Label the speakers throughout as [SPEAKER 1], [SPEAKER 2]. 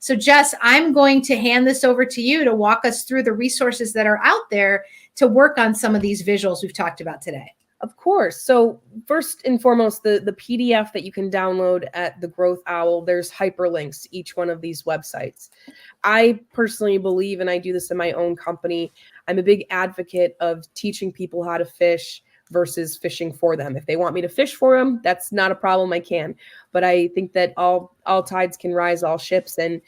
[SPEAKER 1] So Jess, I'm going to hand this over to you to walk us through the resources that are out there to work on some of these visuals we've talked about today.
[SPEAKER 2] Of course. So first and foremost, the PDF that you can download at the Growth Owl, there's hyperlinks to each one of these websites. I personally believe, and I do this in my own company, I'm a big advocate of teaching people how to fish versus fishing for them. If they want me to fish for them, that's not a problem. I can. But I think that all tides can rise, all ships, and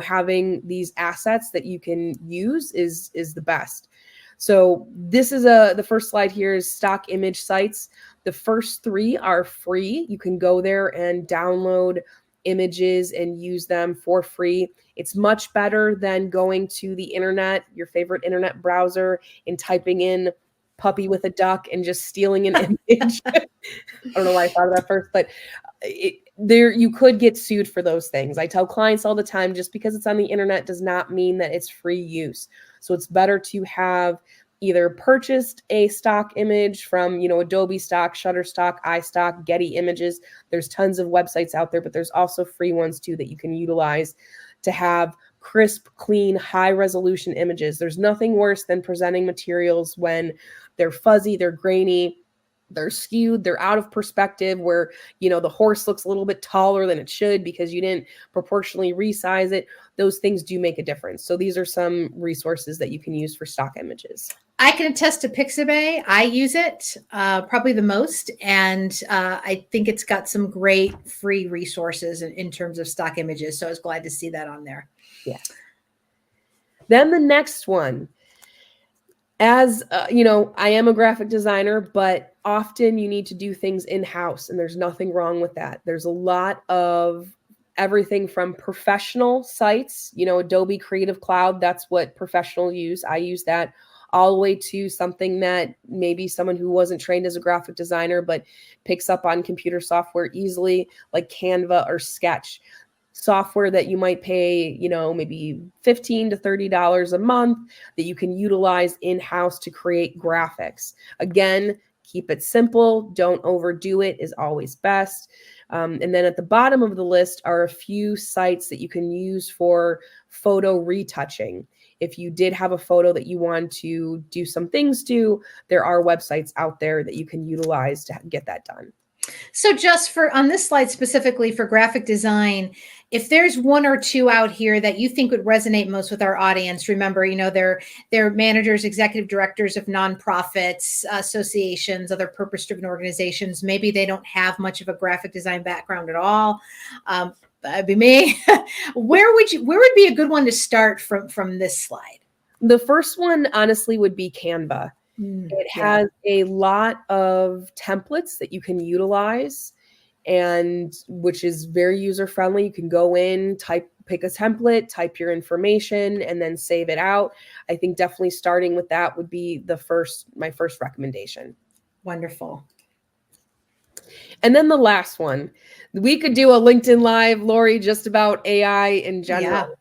[SPEAKER 2] having these assets that you can use is the best. So this is the first slide here is stock image sites. The first 3 are free. You can go there and download images and use them for free. It's much better than going to the internet, your favorite internet browser, and typing in puppy with a duck and just stealing an image. I don't know why I thought of that first, but you could get sued for those things. I tell clients all the time, just because it's on the internet does not mean that it's free use. So it's better to have either purchased a stock image from, Adobe Stock, Shutterstock, iStock, Getty Images. There's tons of websites out there, but there's also free ones too that you can utilize to have crisp, clean, high resolution images. There's nothing worse than presenting materials when they're fuzzy, they're grainy, they're skewed, they're out of perspective, where the horse looks a little bit taller than it should because you didn't proportionally resize it. Those things do make a difference. So these are some resources that you can use for stock images.
[SPEAKER 1] I can attest to Pixabay. I use it probably the most, and I think it's got some great free resources in terms of stock images. So I was glad to see that on there.
[SPEAKER 2] Yeah. Then the next one, as I am a graphic designer, but often you need to do things in-house, and there's nothing wrong with that. There's a lot of everything from professional sites, Adobe Creative Cloud, that's what professionals use. I use that, all the way to something that maybe someone who wasn't trained as a graphic designer but picks up on computer software easily, like Canva or Sketch. Software that you might pay, maybe $15 to $30 a month that you can utilize in-house to create graphics. Again, keep it simple. Don't overdo it is always best. And then at the bottom of the list are a few sites that you can use for photo retouching. If you did have a photo that you want to do some things to, there are websites out there that you can utilize to get that done.
[SPEAKER 1] So just on this slide specifically for graphic design, if there's 1 or 2 out here that you think would resonate most with our audience, remember, they're managers, executive directors of nonprofits, associations, other purpose-driven organizations. Maybe they don't have much of a graphic design background at all. That'd be me. Where would be a good one to start from this slide?
[SPEAKER 2] The first one, honestly, would be Canva. It has a lot of templates that you can utilize, and which is very user-friendly. You can go in, pick a template, type your information, and then save it out. I think definitely starting with that would be my first recommendation.
[SPEAKER 1] Wonderful.
[SPEAKER 2] And then the last one, we could do a LinkedIn Live, Lori, just about AI in general. Yeah.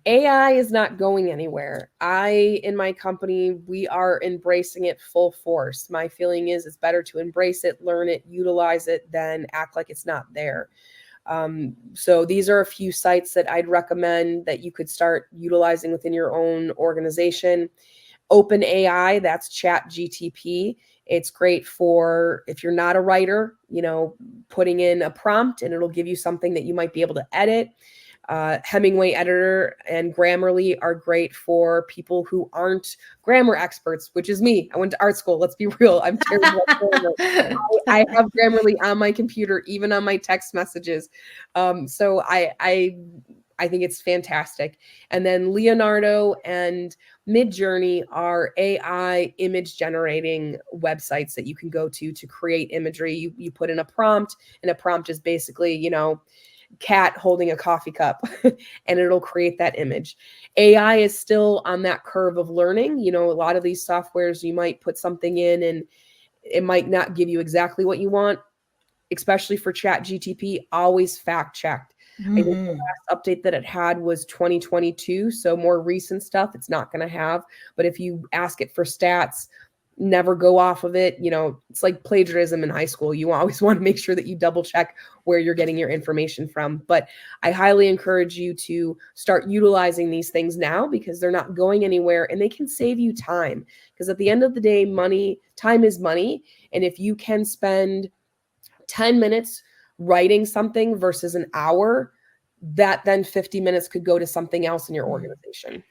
[SPEAKER 2] AI is not going anywhere. In my company, we are embracing it full force. My feeling is it's better to embrace it, learn it, utilize it, than act like it's not there. So these are a few sites that I'd recommend that you could start utilizing within your own organization. OpenAI, that's ChatGTP. It's great for if you're not a writer, putting in a prompt and it'll give you something that you might be able to edit. Hemingway Editor and Grammarly are great for people who aren't grammar experts, which is me. I went to art school. Let's be real. I'm terrible at grammar. I have Grammarly on my computer, even on my text messages. So I think it's fantastic. And then Leonardo and Midjourney are AI image generating websites that you can go to create imagery. You put in a prompt, and a prompt is basically, cat holding a coffee cup and it'll create that image. AI is still on that curve of learning. A lot of these softwares, you might put something in and it might not give you exactly what you want, especially for ChatGTP. Always fact checked. Mm-hmm. I think the last update that it had was 2022. So more recent stuff it's not going to have. But if you ask it for stats, never go off of it. It's like plagiarism in high school. You always want to make sure that you double check where you're getting your information from. But I highly encourage you to start utilizing these things now, because they're not going anywhere and they can save you time. Because at the end of the day, time is money. And if you can spend 10 minutes writing something versus an hour, that then 50 minutes could go to something else in your organization.